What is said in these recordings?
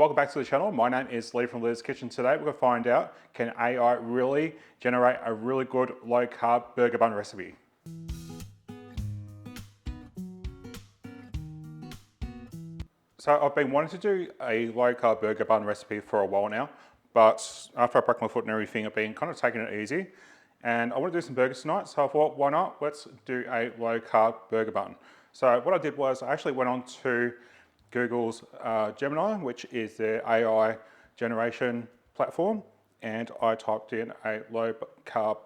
Welcome back to the channel. My name is Lee from Lee's Kitchen. Today we're going to find out, can AI really generate a really good low carb burger bun recipe? So I've been wanting to do a low carb burger bun recipe for a while now, but after I broke my foot and everything, I've been kind of taking it easy. And I want to do some burgers tonight, so I thought, why not? Let's do a low carb burger bun. So what I did was I actually went on to Google's Gemini, which is their AI generation platform, and I typed in a low carb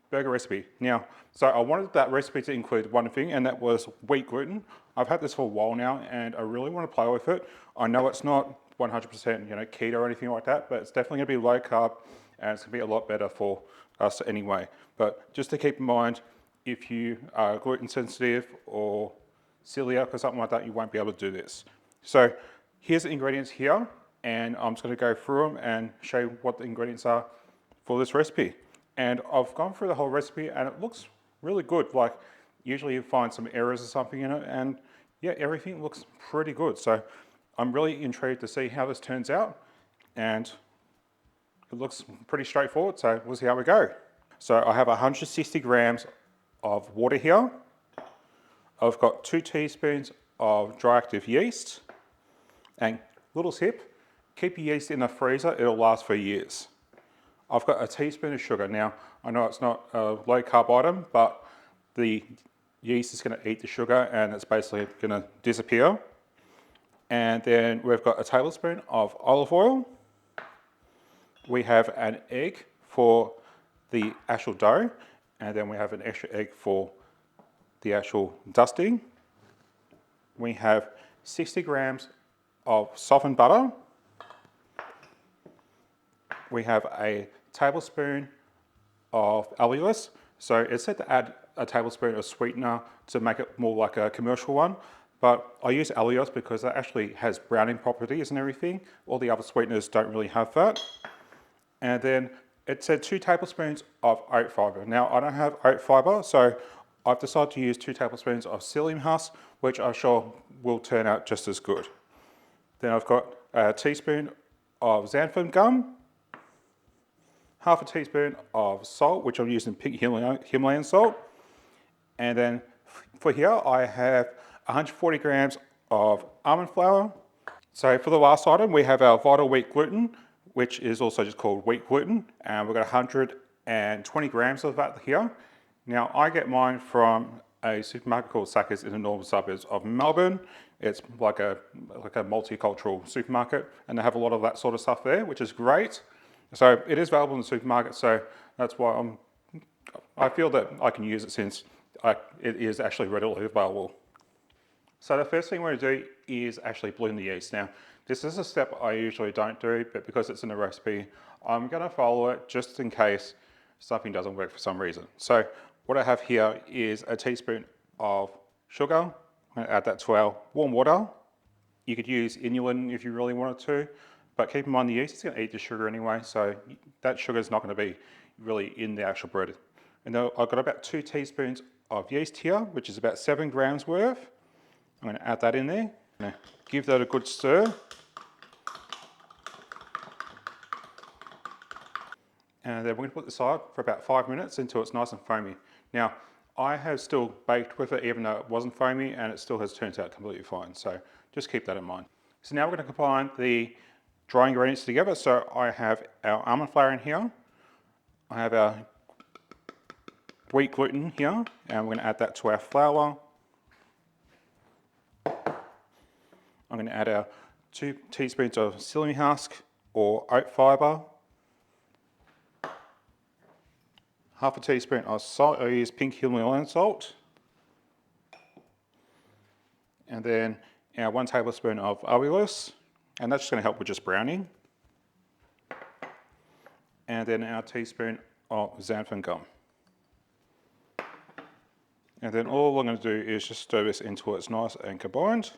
burger recipe. Now, so I wanted that recipe to include one thing, and that was wheat gluten. I've had this for a while now, and I really want to play with it. I know it's not 100% keto or anything like that, but it's definitely going to be low carb, and it's going to be a lot better for us anyway. But just to keep in mind, if you are gluten sensitive or celiac or something like that, you won't be able to do this. So here's the ingredients here, and I'm just going to go through them and show you what the ingredients are for this recipe. And I've gone through the whole recipe and it looks really good. Like usually you find some errors or something in it, and yeah, everything looks pretty good. So I'm really intrigued to see how this turns out, and it looks pretty straightforward. So we'll see how we go. So I have 160 grams of water here. I've got 2 teaspoons of dry active yeast. And little tip, keep your yeast in the freezer, it'll last for years. I've got a teaspoon of sugar. Now, I know it's not a low carb item, but the yeast is going to eat the sugar and it's basically going to disappear. And then we've got a tablespoon of olive oil. We have an egg for the actual dough, and then we have an extra egg for the actual dusting. We have 60 grams of softened butter. We have a tablespoon of allulose. So it's said to add a tablespoon of sweetener to make it more like a commercial one, but I use allulose because that actually has browning properties and everything. All the other sweeteners don't really have that. And then it said 2 tablespoons of oat fiber. Now I don't have oat fiber, so I've decided to use 2 tablespoons of psyllium husk, which I'm sure will turn out just as good. Then I've got a teaspoon of xanthan gum, half a teaspoon of salt, which I'm using pink Himalayan salt. And then for here, I have 140 grams of almond flour. So for the last item, we have our vital wheat gluten, which is also just called wheat gluten. And we've got 120 grams of that here. Now I get mine from a supermarket called Sackers in the northern suburbs of Melbourne. It's like a multicultural supermarket, and they have a lot of that sort of stuff there, which is great. So it is available in the supermarket, so that's why I feel that I can use it since it is actually readily available. So the first thing we're going to do is actually blend the yeast. Now, this is a step I usually don't do, but because it's in the recipe, I'm going to follow it just in case something doesn't work for some reason. So what I have here is a teaspoon of sugar. I'm going to add that to our warm water. You could use inulin if you really wanted to, but keep in mind the yeast is going to eat the sugar anyway, so that sugar is not going to be really in the actual bread. And then I've got about 2 teaspoons of yeast here, which is about 7 grams worth. I'm going to add that in there. I'm going to give that a good stir. And then we're going to put this aside for about 5 minutes until it's nice and foamy. Now, I have still baked with it even though it wasn't foamy, and it still has turned out completely fine. So just keep that in mind. So now we're going to combine the dry ingredients together. So I have our almond flour in here. I have our wheat gluten here, and we're going to add that to our flour. I'm going to add our 2 teaspoons of psyllium husk or oat fiber. Half a teaspoon of salt. I use pink Himalayan salt. And then our 1 tablespoon of allulose, and that's just going to help with just browning. And then our teaspoon of xanthan gum. And then all I'm going to do is just stir this until it's nice and combined.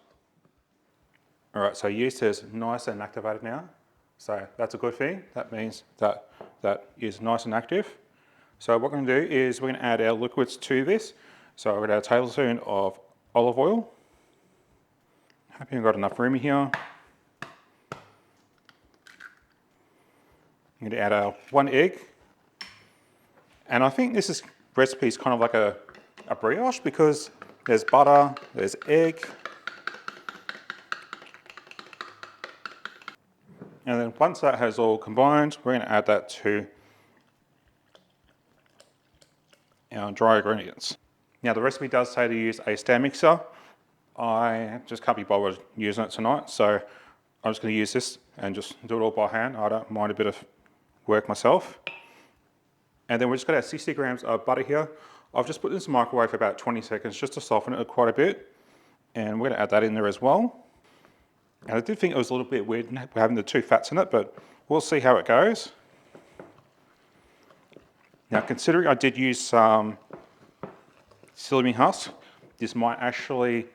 All right, so yeast is nice and activated now. So that's a good thing. That means that is nice and active. So what we're going to do is we're going to add our liquids to this. So I've got a tablespoon of olive oil. Happy I've got enough room here. I'm going to add one egg. And I think this recipe is kind of like a brioche because there's butter, there's egg. And then once that has all combined, we're going to add that to our dry ingredients. Now the recipe does say to use a stand mixer. I just can't be bothered using it tonight, so I'm just going to use this and just do it all by hand. I don't mind a bit of work myself. And then we're just got our 60 grams of butter here. I've just put this in the microwave for about 20 seconds just to soften it quite a bit. And we're going to add that in there as well. And I did think it was a little bit weird having the two fats in it, but we'll see how it goes. Now considering I did use some celery husk, this might actually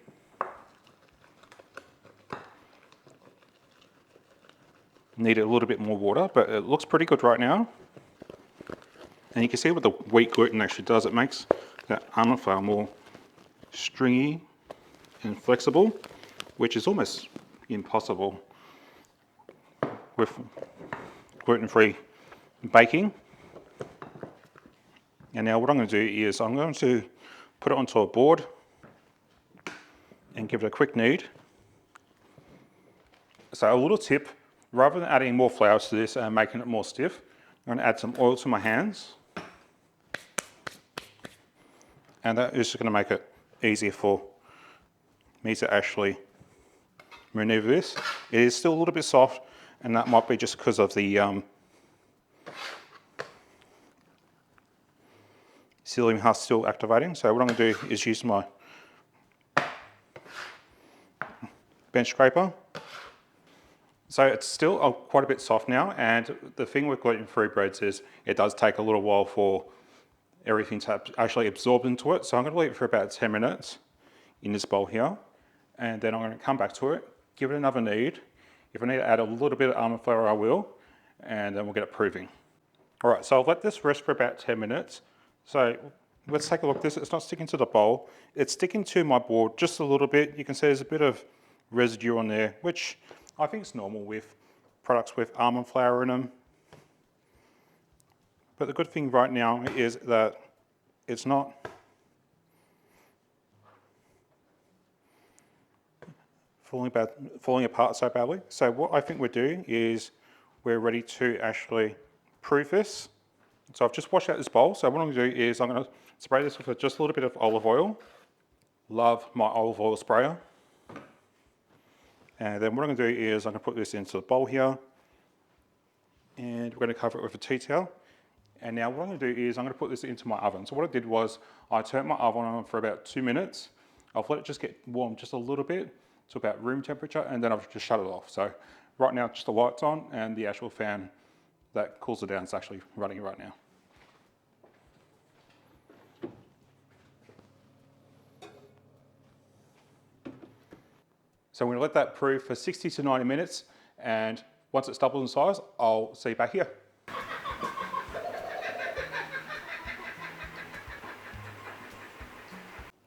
need a little bit more water, but it looks pretty good right now. And you can see what the wheat gluten actually does. It makes that almond flour more stringy and flexible, which is almost impossible with gluten-free baking. And now what I'm going to do is I'm going to put it onto a board and give it a quick knead. So a little tip, rather than adding more flour to this and making it more stiff, I'm going to add some oil to my hands. And that is just going to make it easier for me to actually maneuver this. It is still a little bit soft, and that might be just because of the celiac husk still activating. So what I'm going to do is use my bench scraper. So it's still quite a bit soft now, and the thing with gluten-free breads is it does take a little while for everything to actually absorb into it. So I'm going to leave it for about 10 minutes in this bowl here, and then I'm going to come back to it, give it another knead. If I need to add a little bit of almond flour, I will, and then we'll get it proving. All right, so I've let this rest for about 10 minutes. So let's take a look at this. It's not sticking to the bowl. It's sticking to my board just a little bit. You can see there's a bit of residue on there, which I think is normal with products with almond flour in them. But the good thing right now is that it's not falling apart so badly. So what I think we're doing is we're ready to actually proof this. So I've just washed out this bowl. So what I'm going to do is I'm going to spray this with just a little bit of olive oil. Love my olive oil sprayer. And then what I'm going to do is I'm going to put this into the bowl here. And we're going to cover it with a tea towel. And now what I'm going to do is I'm going to put this into my oven. So what I did was I turned my oven on for about 2 minutes. I've let it just get warm just a little bit to about room temperature, and then I've just shut it off. So right now just the light's on, and the actual fan that cools it down is actually running right now. So I'm going to let that proof for 60 to 90 minutes, and once it's doubled in size, I'll see you back here.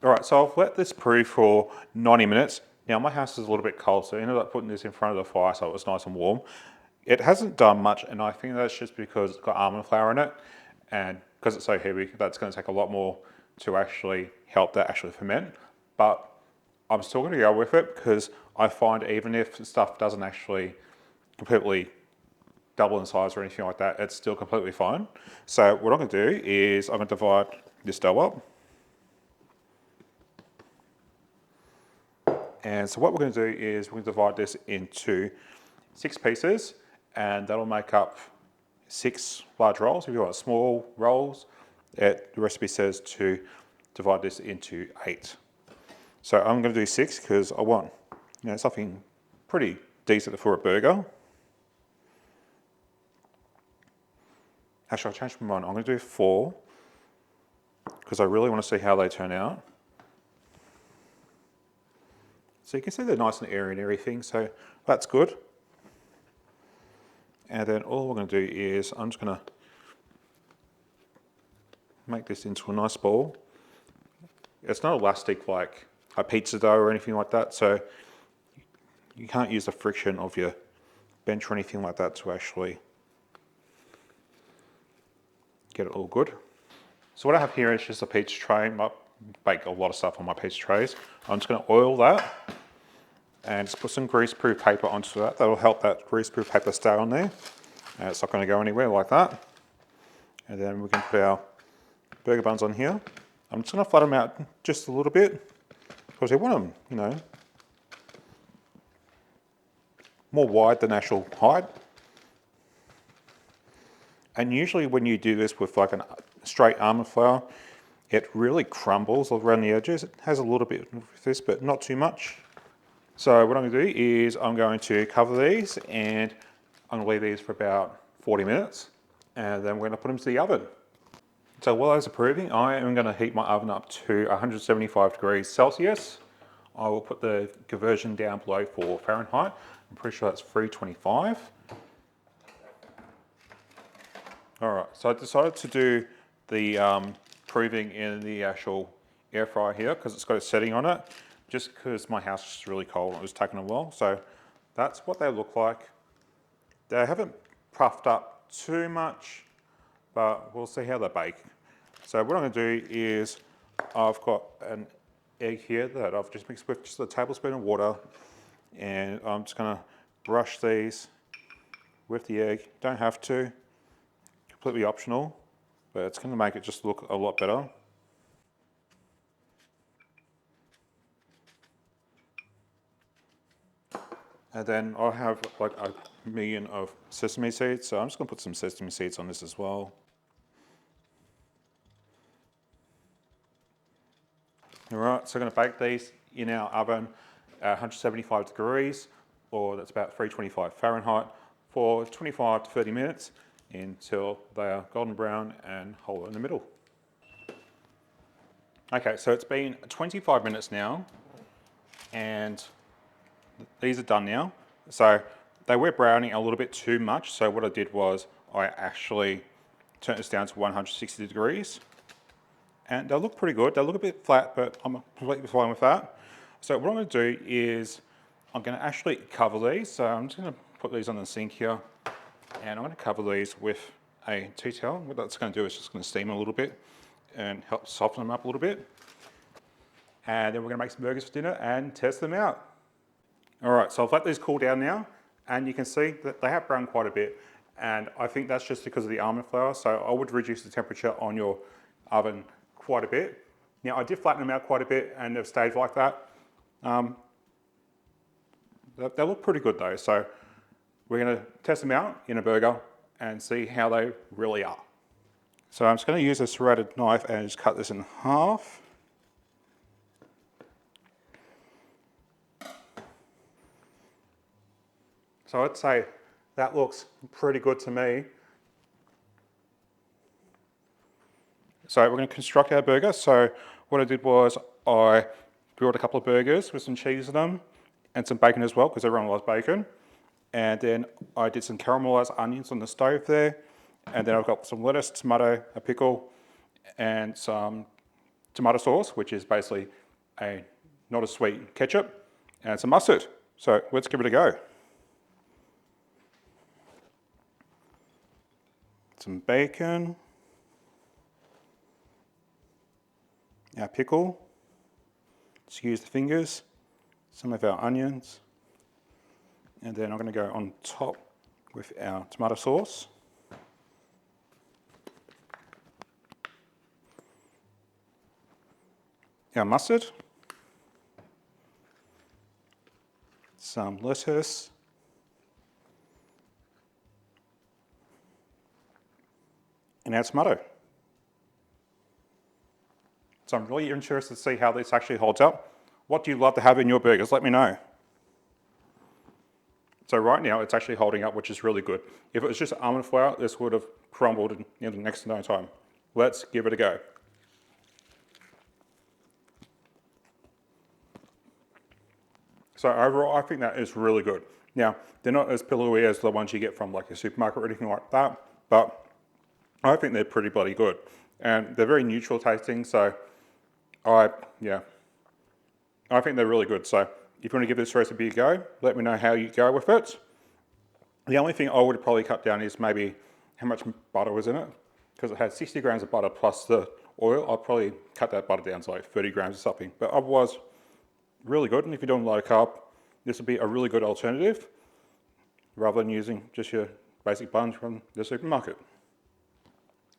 All right, so I've let this proof for 90 minutes. Now my house is a little bit cold, so I ended up putting this in front of the fire so it was nice and warm. It hasn't done much, and I think that's just because it's got almond flour in it, and because it's so heavy, that's going to take a lot more to actually help that actually ferment. But I'm still going to go with it because I find even if stuff doesn't actually completely double in size or anything like that, it's still completely fine. So what I'm going to do is I'm going to divide this dough up. And so what we're going to do is we're going to divide this into 6 pieces, and that'll make up 6 large rolls. If you want small rolls, the recipe says to divide this into 8. So I'm going to do 6 because I want something pretty decent for a burger. Actually, I'll change my mind. I'm going to do 4 because I really want to see how they turn out. So you can see they're nice and airy and everything, so that's good. And then all we're going to do is I'm just going to make this into a nice ball. It's not elastic like a pizza dough or anything like that, so you can't use the friction of your bench or anything like that to actually get it all good. So what I have here is just a pizza tray. I bake a lot of stuff on my pizza trays. I'm just going to oil that and just put some greaseproof paper onto that. That'll help that greaseproof paper stay on there. It's not going to go anywhere like that. And then we can put our burger buns on here. I'm just going to flatten them out just a little bit because we want them, you know, more wide than actual height. And usually when you do this with like a straight almond flour, it really crumbles around the edges. It has a little bit of this, but not too much. So what I'm going to do is I'm going to cover these and I'm going to leave these for about 40 minutes and then we're going to put them to the oven. So while those are proving, I am going to heat my oven up to 175 degrees Celsius. I will put the conversion down below for Fahrenheit. I'm pretty sure that's 325. All right, so I decided to do the proving in the actual air fryer here because it's got a setting on it, just because my house is really cold and it was taking a while. So that's what they look like. They haven't puffed up too much, but we'll see how they bake. So what I'm going to do is I've got an egg here that I've just mixed with just a tablespoon of water, and I'm just going to brush these with the egg. Don't have to. Completely optional, but it's going to make it just look a lot better. And then I have like a million of sesame seeds, so I'm just going to put some sesame seeds on this as well. All right, so I'm going to bake these in our oven at 175 degrees, or that's about 325 Fahrenheit, for 25 to 30 minutes until they are golden brown and hollow in the middle. Okay, so it's been 25 minutes now, and these are done now. So they were browning a little bit too much, so what I did was I actually turned this down to 160 degrees. And they look pretty good. They look a bit flat, but I'm completely fine with that. So what I'm going to do is I'm going to actually cover these. So I'm just going to put these on the sink here, and I'm going to cover these with a tea towel. What that's going to do is just going to steam a little bit and help soften them up a little bit. And then we're going to make some burgers for dinner and test them out. All right, so I've let these cool down now, and you can see that they have browned quite a bit. And I think that's just because of the almond flour. So I would reduce the temperature on your oven quite a bit. Now I did flatten them out quite a bit and they've stayed like that. They look pretty good though. So we're going to test them out in a burger and see how they really are. So I'm just going to use a serrated knife and just cut this in half. So I'd say that looks pretty good to me. So we're going to construct our burger. So what I did was I grilled a couple of burgers with some cheese in them and some bacon as well, because everyone loves bacon. And then I did some caramelized onions on the stove there. And then I've got some lettuce, tomato, a pickle, and some tomato sauce, which is basically a not as sweet ketchup, and some mustard. So let's give it a go. Some bacon. Our pickle, just use the fingers, some of our onions, and then I'm going to go on top with our tomato sauce. Our mustard, some lettuce, and our tomato. So I'm really interested to see how this actually holds up. What do you love to have in your burgers? Let me know. So right now it's actually holding up, which is really good. If it was just almond flour, this would have crumbled in next to no time. Let's give it a go. So overall, I think that is really good. Now, they're not as pillowy as the ones you get from like a supermarket or anything like that, but I think they're pretty bloody good. And they're very neutral tasting, so I think they're really good. So if you want to give this recipe a go, let me know how you go with it. The only thing I would probably cut down is maybe how much butter was in it. because it had 60 grams of butter plus the oil, I'll probably cut that butter down to like 30 grams or something. But otherwise, really good. And if you're doing low carb, this would be a really good alternative rather than using just your basic buns from the supermarket.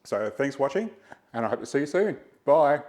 So thanks for watching, and I hope to see you soon. Bye.